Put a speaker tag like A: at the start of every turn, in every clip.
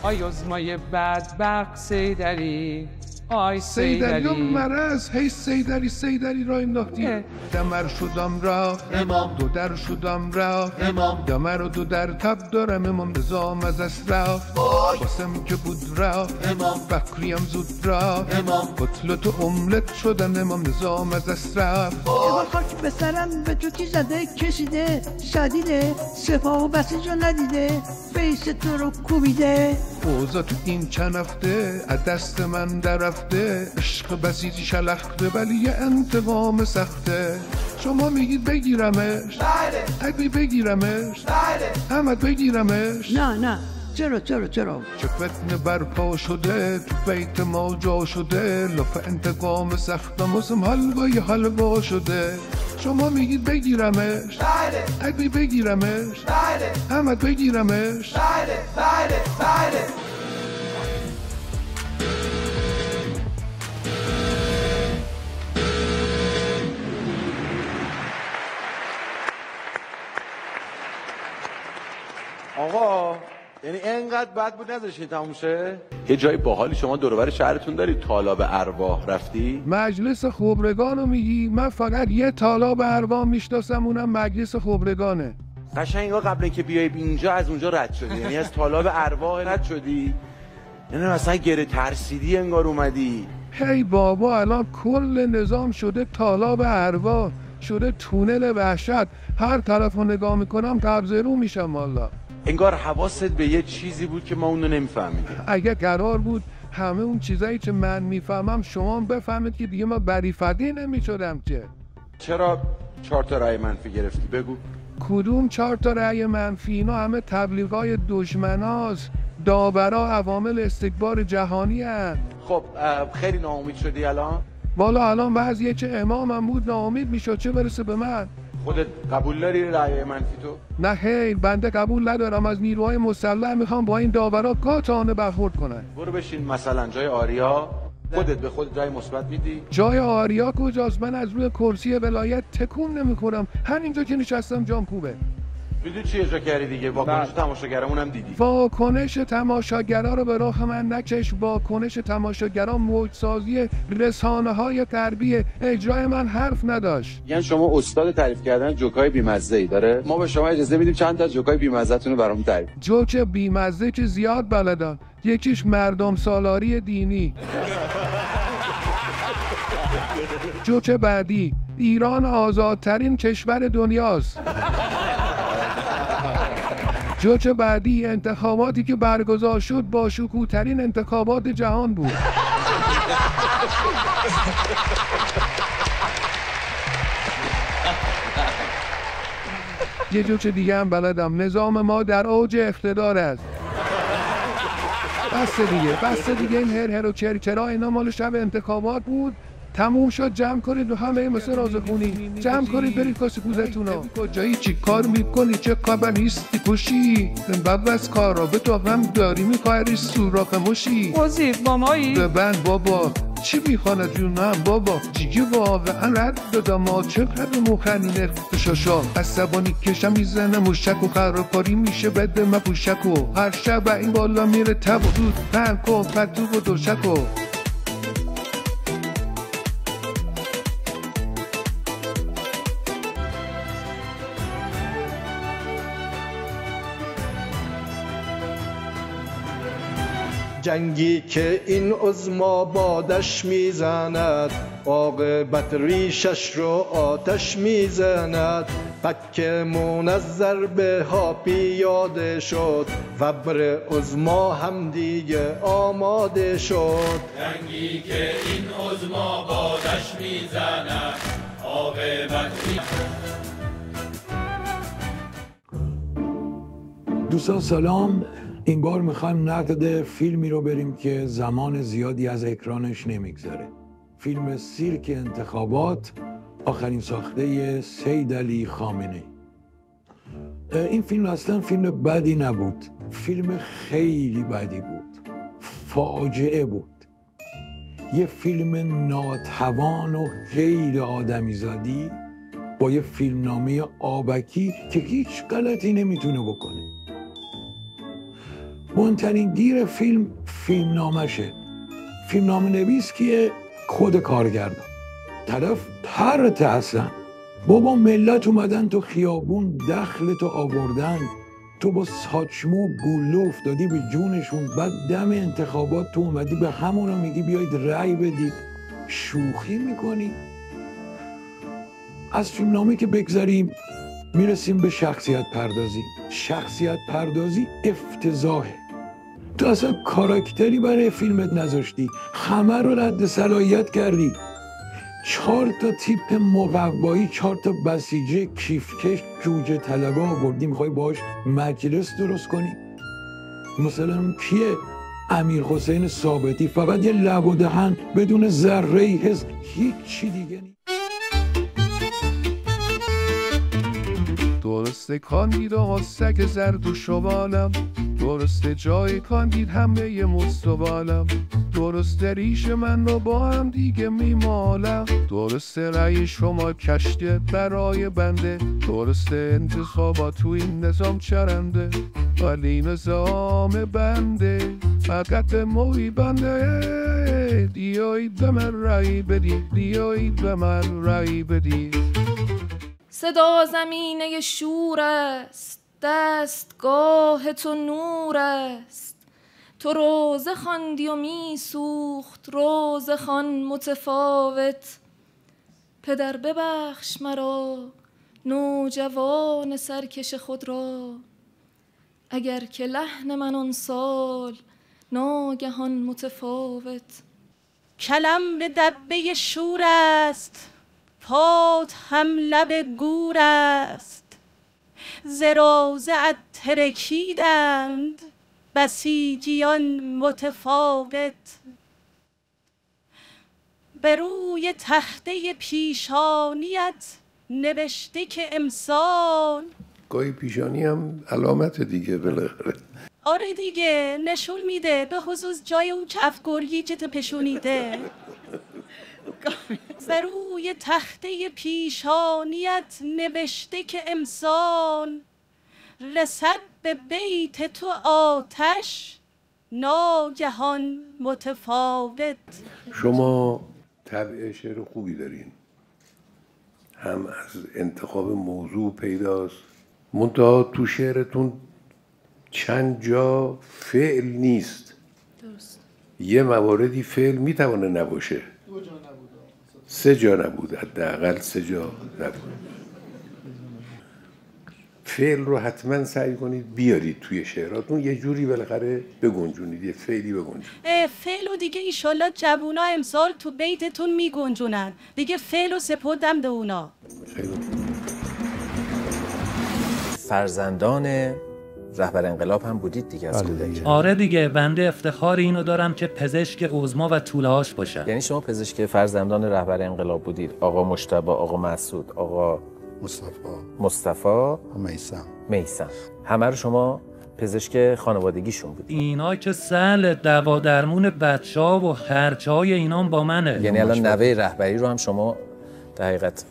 A: آی ازمای بدبخت سیدری آی
B: سیدری
A: سیدری
B: مرز هی سیدری را انداختی دمر شدم رفت
C: امام
B: دو در شدم رفت
C: امام
B: دمر و دو در تب دارم امام نظام از است رفت باسم که بود رفت
C: امام
B: بکریم زود رفت
C: امام
B: بطلت و املت شدن امام نظام از است رفت
D: یه خاک به سرم به تو کی زده کشیده شدیده سپاه و بسیج رو ندیده فیس تو رو کوبیده
B: اوضاع تو این چند هفته از دست من درفته عشق بسیجی شلخته ولی یه انتقام سخته شما میگید بگیرمش
C: بله
B: ای بگیرمش
C: بله
B: احمد بگیرمش
D: نه چرا
B: چه فتنه برپا شده تو بیت ما جا شده لف انتقام سختم واسم حلوا شده شما میگید بگیرمش
C: بله
B: ای بگیرمش
C: بله
B: احمد بگیرمش
C: بله بله بله
E: آقا یعنی اینقدر بد بود نذاشتین تموم شه؟ یه جای باحالی شما دور و بر شهرتون دارید تالاب ارواح رفتی؟
B: مجلس خبرگانو میگی؟ من فقط یه تالاب ارواح میشناسم اونم مجلس خبرگانه.
E: قشنگا قبل اینکه بیای اینجا از اونجا رد شدی، یعنی از تالاب ارواح رد شدی؟ یعنی مثلا گره ترسیدی انگار اومدی؟
B: هی بابا الان کل نظام شده تالاب ارواح، شده تونل وحشت، هر طرف رو نگاه میکنم قبض رو میشم والا.
E: انگار حواست به یه چیزی بود که ما اونو نمیفهمیدیم.
B: اگه قرار بود همه اون چیزایی که من میفهمم شما بفهمید که دیگه ما بریفدی نمیشدم که.
E: چرا 4 تا رأی منفی گرفتی؟ بگو.
B: کدوم 4 تا رأی منفی؟ اینا همه تبلیغای دشمناست، داورا عوامل استکبار جهانی هست.
E: خب خیلی ناامید شدی الان؟
B: والا الان بعضیه چه امامم بود ناامید میشد چه برسه به من.
E: خودت قبول داری رأی منفی تو؟
B: نه خیر بنده قبول ندارم، از نیروهای مسلح میخوام با این داورا قاطعانه برخورد کنن.
E: برو بشین مثلا جای آریا، خودت به خود رأی مثبت میدی؟
B: جای آریا کجاست؟ من از روی کرسی ولایت تکون نمیخورم، همینجا که نشستم جام خوبه.
E: دیدی چی اجرا کردی دیگه؟ واکنش تماشاگرامون هم دیدی.
B: واکنش تماشاگرا رو به راه من نکش. واکنش تماشاگرا موجسازی رسانه‌های غربی، اجرای من حرف نداشت.
E: یعنی شما استاد تعریف کردن جوکای بی‌مزه‌ای داره؟ ما به شما اجازه میدیم چند تا جوکای بی‌مزه‌تون رو برامون تعریف.
B: جوک بی‌مزه که زیاد بلدن. یکیش مردم سالاری دینی. جوک بعدی، ایران آزادترین کشور دنیاست. جوک بعدی، انتخاباتی که برگزار شد با شکوه‌ترین انتخابات جهان بود. یه جوک دیگه هم بلدم، نظام ما در اوج اقتدار است. بس دیگه این هر و چرا اینا مال شب انتخابات بود. تموم شد، جمع کنید و همه مثل رازخونی جمع کنید برید کاسه کوزتون ها. کجایی چی کار میکنی؟ چه خبریستی کشی؟ بعد از کارا به تو هم داری میخوایی سوراخ مشی
A: وزیر مامایی
B: ببند بابا چی میخوانه جونم بابا جیگه واقعا رد دادم ما چقدر مخنینه شاشا عصبانی کشم میزنه موشک و خرابکاری میشه بده مپوشک و هر شب این بالا میره تب و دود پنک و پتو و دوشک و
F: جنگی که این عظما بادش میزند عاقبت ریشش رو آتش میزند پک منظر به ها پیاده شد و ابر عظما هم دیگه آماده شد.
G: جنگی که این عظما بادش میزند عاقبت
H: دوستان سلام، این بار میخوایم نقد فیلمی رو بریم که زمان زیادی از اکرانش نمیگذره. فیلم سیرک انتخابات، آخرین ساخته سید علی خامنه‌ای. این فیلم اصلا فیلم بدی نبود، فیلم خیلی بدی بود، فاجعه بود. یه فیلم ناتوان و غیر آدمیزادی با یه فیلمنامه آبکی که هیچ غلطی نمیتونه بکنه. مهمترین گیر فیلم نامشه. فیلم نام نویس کیه؟ خود کارگردان. طرف پرت اصلا. بابا ملت اومدن تو خیابون دخلتو آوردن، تو با ساچمو گوله افتادی به جونشون، بعد دم انتخابات تو اومدی به همونا میگی بیایید رأی بدید. شوخی میکنی؟ از فیلمنامه که بگذاریم میرسیم به شخصیت پردازی. شخصیت پردازی افتضاحه. تو اصلا کاراکتری برای فیلمت نذاشتی، همه رو رد صلاحیت کردی. 4 تا تیپ مقوایی، 4 تا بسیجه کیفکش جوجه طلبه آوردی، میخوای باهاش مجلس درست کنی؟ مثلا کیه؟ امیر حسین ثابتی، فقط یه لب و دهن بدون ذره حس، هیچ چی دیگه نیست.
B: درسته کاندید آقا سگ زرد و شوالم، درسته جای کاندید همه مستوالم، درسته ریش من رو با هم دیگه میمالم، درسته رأی شما کشته برای بنده، درسته انتخابات تو این نظام چرنده، ولی نظام بنده فقط موی بنده. بیایید به من رأی بدید، بیایید به من رأی بدید.
I: صدا زمینه شور است، دستگاه تو نور است، تو روزه خواندی و می سوخت روزه خوان متفاوت. پدر ببخش مرا نوجوان سرکش خود را، اگر که لحن من آن سال ناگهان متفاوت.
J: کلم به دبه شور است، پات هم لب گور است، ز روزه‌ات ترکیدند بسیجیان متفاوت. به روی تخته پیشانیت نوشته که امسال،
B: گاهی پیشانی هم علامت دیگه بالاخره.
J: آره دیگه، نشون میده به خصوص جای اون کف گرگیجت پشونیده. به روی تخته پیشانیت نوشته که امسال، رسد به بیت تو آتش ناگهان متفاوت.
B: شما طبع شعر خوبی دارین، هم از انتخاب موضوع پیداست، منتها تو شعرتون چند جا فعل نیست.
I: درست.
B: یه مواردی فعل میتونه نباشه. 3 جا نبود، حداقل 3 جا نبود. فعل رو حتما سعی کنید بیارید توی شعراتون، یه جوری بالاخره بگنجونید، یه فعلی بگنجونید.
J: فعل و دیگه ایشالله جوونا امسال تو بیتتون میگنجونن دیگه. فعل و سپردم به اونا.
K: فرزندان رهبر انقلاب هم بودید دیگه از کودکی.
L: آره دیگه، بنده افتخار اینو دارم که پزشک عظما و طولهاش باشم.
K: یعنی شما پزشک فرزندان رهبر انقلاب بودید؟ آقا مجتبی، آقا مسعود، آقا مصطفی، میثم، همه رو شما پزشک خانوادگیشون بود؟
L: اینا که سهل دوا درمون بچه‌ها و خرچه‌های اینام با منه.
K: یعنی الان نوه رهبری رو هم شما در حقیقت؟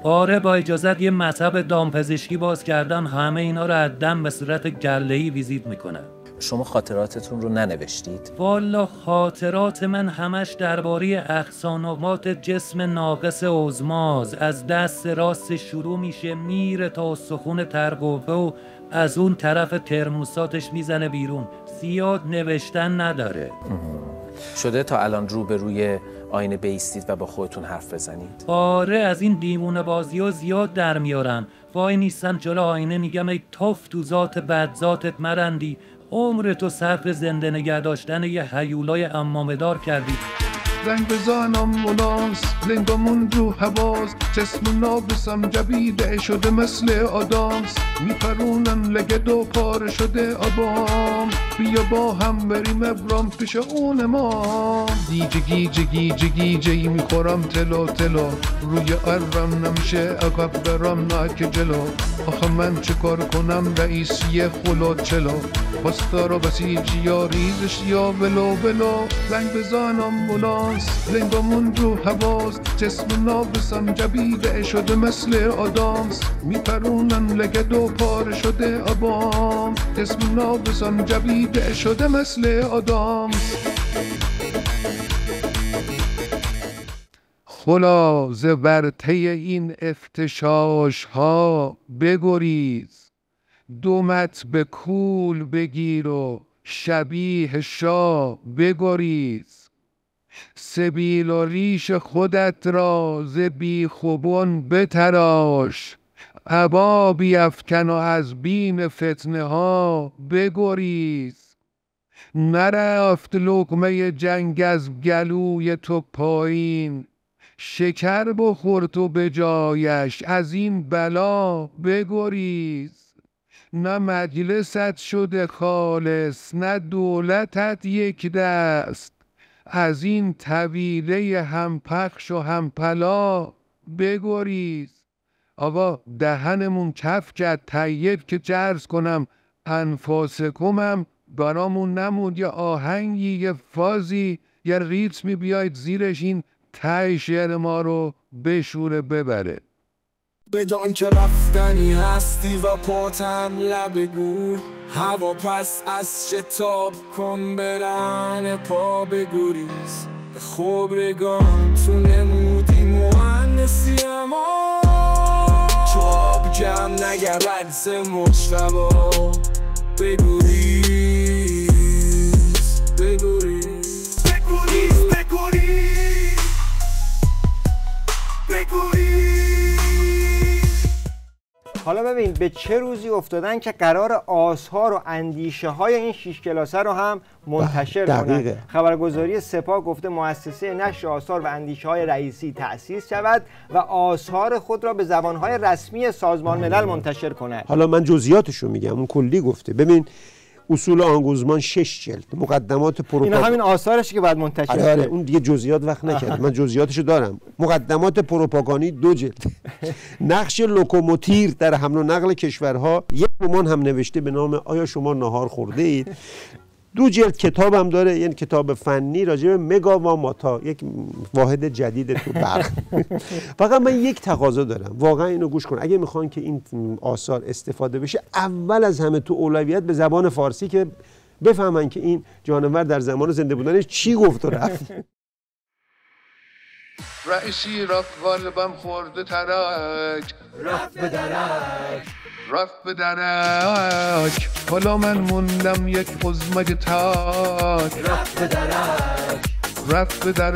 L: آره، با اجازت یه مطب دامپزشکی باز کردن، همه اینا رو از دم به صورت گله‌ای ویزیت میکنن.
K: شما خاطراتتون رو ننوشتید؟
L: والا خاطرات من همش درباره اقصانوات جسم ناقص عظماست. از دست راست شروع میشه میره تا استخون ترقوه و از اون طرف ترموساتش میزنه بیرون. زیاد نوشتن نداره.
K: شده تا الان روبروی آینه بیستید و با خودتون حرف بزنید؟
L: آره، از این دیوونه بازی ها زیاد در میارن. وای نیستن جلو آینه میگم ای توف تو ذات بد ذاتت مرندی، عمر تو صرف زنده نگه داشتن یه هیولای امامدار کردی.
B: زنگ بزنم مناس لنگامون رو حواس، جسم نابسم جبیده شده مثل آدامس، میپرونن لگد و پاره شده آبام، بیا با هم بریم ابرام پیش اون ما. گیجه گیجه میخورم تلو تلو، روی ارم نمیشه عقب برم نه که جلو، آخه من چه کار کنم رئیسی خلو چلو، پاستا رو بسیجی یا ریزش یا ولو ولو. زنگ بزنم مناس لنگامون رو حواس، جسم نابسم جبیده شده مثل آدامس، میپرونن لگد و پاره شده آبام، جسم نابسم جبیده پریده شده مثل آدم. خلاصه بر طی این افتشاش ها بگریز، دومت به کول بگیر و شبیه شاه بگریز. سبیل و ریش خودت را ز بیخوبان بتراش، عبا بیفکن و از بیم فتنه ها بگریز. نرفت لقمه جنگ از گلوی تو پایین، شکر بخور تو به جایش از این بلا بگریز. نه مجلست شده خالص نه دولتت یک دست، از این طویله هم پخش و هم پلا بگریز. آقا دهنمون کف کرد طیب که جرز کنم انفاسکمم برامون نمود یه آهنگی یه فازی یه ریتمی بیاید زیرش این ته شعر ما رو بشوره ببره.
M: بدان که رفتنی هستی و پاتم لب گور، هوا پس از شتاب کن برن پا بگریز. به خبرگان تو نمودی مهندسی اما تو آب جمع نگرد ز مجتبا بگریز بگریز بگریز بگریز بگریز.
N: حالا ببین به چه روزی افتادن که قرار آثار و اندیشه های این 6 کلاسه رو هم منتشر کنند. خبرگزاری سپاه گفته مؤسسه نشر آثار و اندیشه های رئیسی تأسیس شود و آثار خود را به زبانهای رسمی سازمان ملل منتشر کند.
O: حالا من جزئیاتش رو میگم، اون کلی گفته. ببین اصول آنگوزمان 6 جلد، مقدمات
N: اینا همین آثارش که بعد منتشر
O: آره اون دیگه جزئیات وقت نکرد، من جزئیاتشو دارم. مقدمات پروپاگانی 2 جلد، نقش لوکوموتیر در حمل و نقل کشورها 1 رمان هم نوشته به نام آیا شما ناهار خورده اید. 2 جلد کتاب هم داره، یعنی کتاب فنی راجع به مگاواماتا، یک واحد جدید تو برق. فقط من یک تقاضا دارم، واقعا اینو گوش کن. اگه میخوان که این آثار استفاده بشه، اول از همه تو اولویت به زبان فارسی که بفهمن که این جانور در زمان زنده بودنش چی گفت و رفت.
B: رئیسی رفت قلبم خورده ترک،
C: رفت به درک
B: رفت به درک. حالا من موندم یک عظمت تاک،
C: رفت به درک
B: رفت به درک.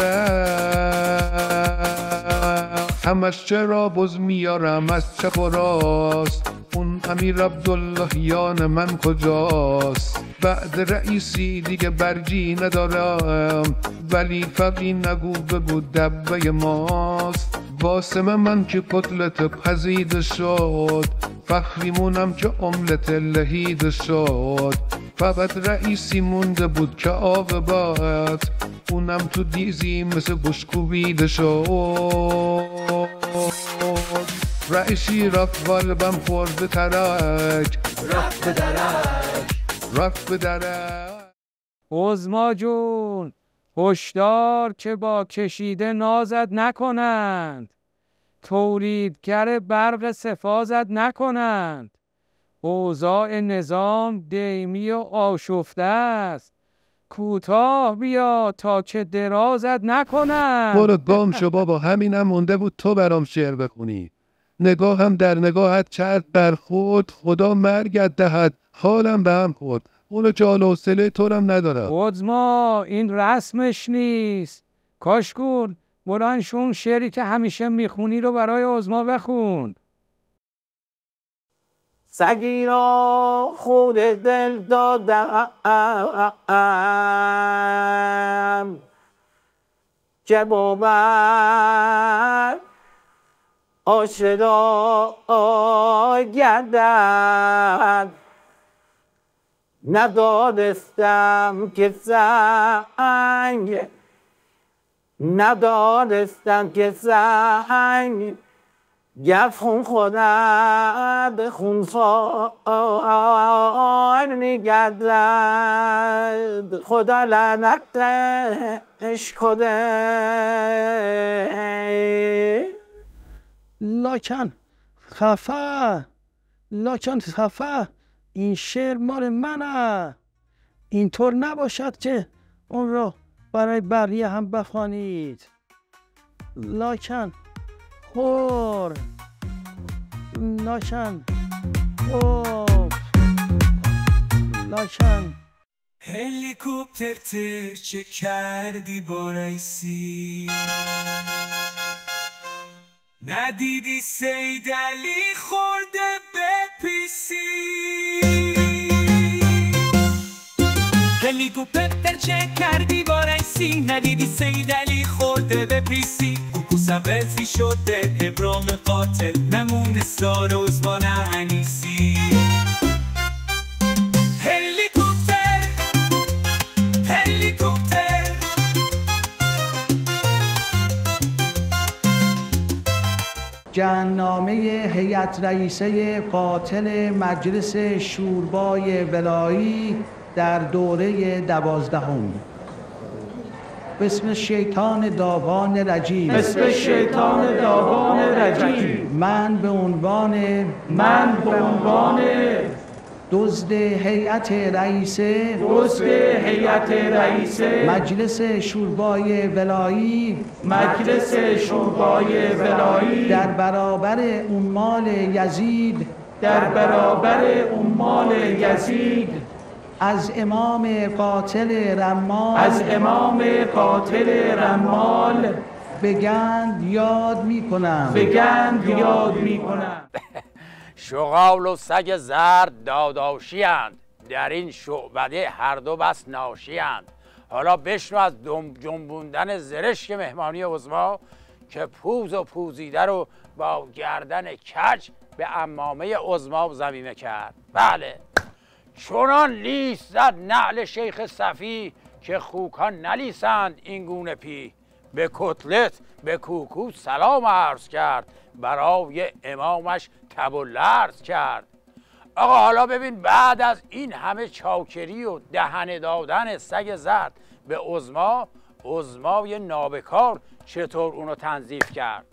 B: همش چرا بز میارم از چپ و راست، اون امیر عبداللهیان من کجاست؟ بعد رئیسی دیگه برجی ندارم، ولی فقی نگو بگو دبه ماست. واسم من که کتلت پزیده شد، فخریمونم که املت لهیده شد. فقط رئیسی مونده بود که عاقبت، اونم تو دیزی مثل بشکوبیده شد. رئیسی رفت قلبم خورده ترک،
C: رفت به درک
B: رفت به درک.
A: عظما جون هشدار که با کشیده نازت نکنند، تولیدگر برق سفازت نکنند. اوضاع نظام دیمی و آشفته است، کوتاه بیا تا که درازت نکنند.
B: برو گم شو بابا، همینم مونده بود تو برام شعر بخونی. نگاهم در نگاهت کرد بر خود، خدا مرگت دهد حالم به هم خورد. اونو جال و حوصله طورم ندارم.
A: عظما این رسمش نیست. کاشکون برانشون شعری که همیشه میخونی رو برای عظما بخون.
P: سگی را خود دل دادم که باور آشنا گردد. ندانستم که سنگ گر خون خورد خونخوار نگردد. خدا لعنتش کنه.
D: لاکن خفه این شعر مال منه. اینطور نباشد که اون رو برای بقیه هم بخوانید. لاکن خور لاکن خوب لاکن
M: هلیکوپتر تر چه کردی با رئیسی؟ ندیدی سید علی خورده به پیسی؟ هلیکوپتر چه کردی با رئیسی؟ ندیدی سید علی خورده به پیسی؟ کوکوسم وزی شده ابرام قاتل نمونه سار عثمان انیسی.
D: جنگنامه هیئت رئیسه قاتل مجلس شوربای ولایی در دوره 12. بسم شیطان داوان رجیم.
P: بسم شیطان داوان رجیم.
D: من به عنوان دزد هیئت رئیسه مجلس شوربای ولایی در برابر عمال یزید از امام قاتل رمال به گند یاد میکنم.
Q: شغال و سگ زرد داداشی‌اند، در این شعبده هر دو بس ناشی‌اند. حالا بشنو از جنبوندن زرشک مهمانی عظما که پوز و پوزیده رو با گردن کج به عمامه عظما ضمیمه کرد. بله، چنان لیس زد نعل شیخ صفی که خوکان نلیسند این گونه پی. به کتلت به کوکو سلام عرض کرد، برای امامش تب و لرز کرد. آقا حالا ببین بعد از این همه چاکری و دهنه دادن سگ زرد به عظمای نابکار چطور اونو تنظیف کرد.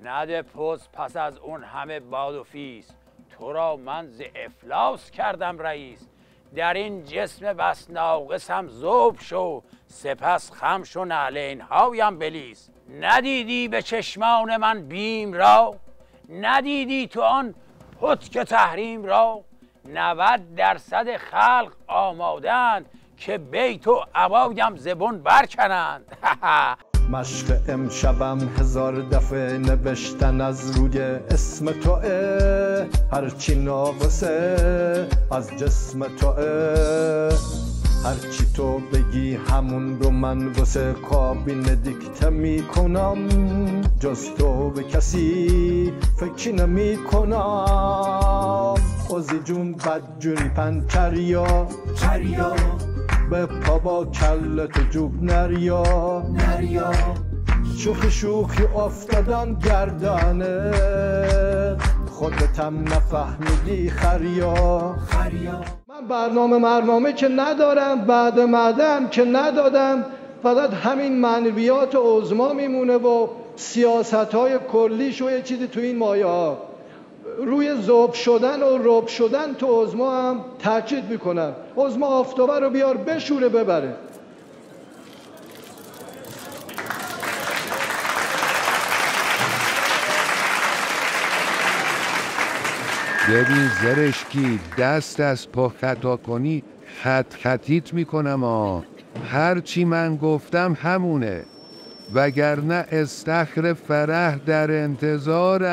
Q: نده پس از اون همه باد و فیس، تو را من ز افلاس کردم رئیس. در این جسم بس ناقصم ذوب شو، سپس خم شو نعلین هایم بلیس. ندیدی به چشمان من بیم را، ندیدی تو آن هتک تحریم را. 90% خلق آمادند که بیت و عبایم زبون برکنند.
F: مشق امشبم 1000 دفعه نوشتن از روی اسم توه، هرچی ناقصه از جسم توه. هرچی تو بگی همون رو من واسه کابین دیکته میکنم، جز تو به کسی فکر نمیکنم. اوزی جون بدجوری پنچریا به پا با کل تو جوب نریا. شوخی افتادن گردانه، خودتم نفهمیدی خریا. من برنامه که ندارم، بعد معدم که ندادم، فقط همین معنویات عظما میمونه و سیاست‌های کلیش و یه چیزی تو این مایه ها. روی ذوب شدن و رب شدن تو عظما هم تاکید میکنم. عظما آفتابه رو بیار بشوره ببره.
B: ببین زرشکی، دست از پا خطا کنی خطیت میکنم هر چی من گفتم همونه، وگرنه استخر فرح در انتظار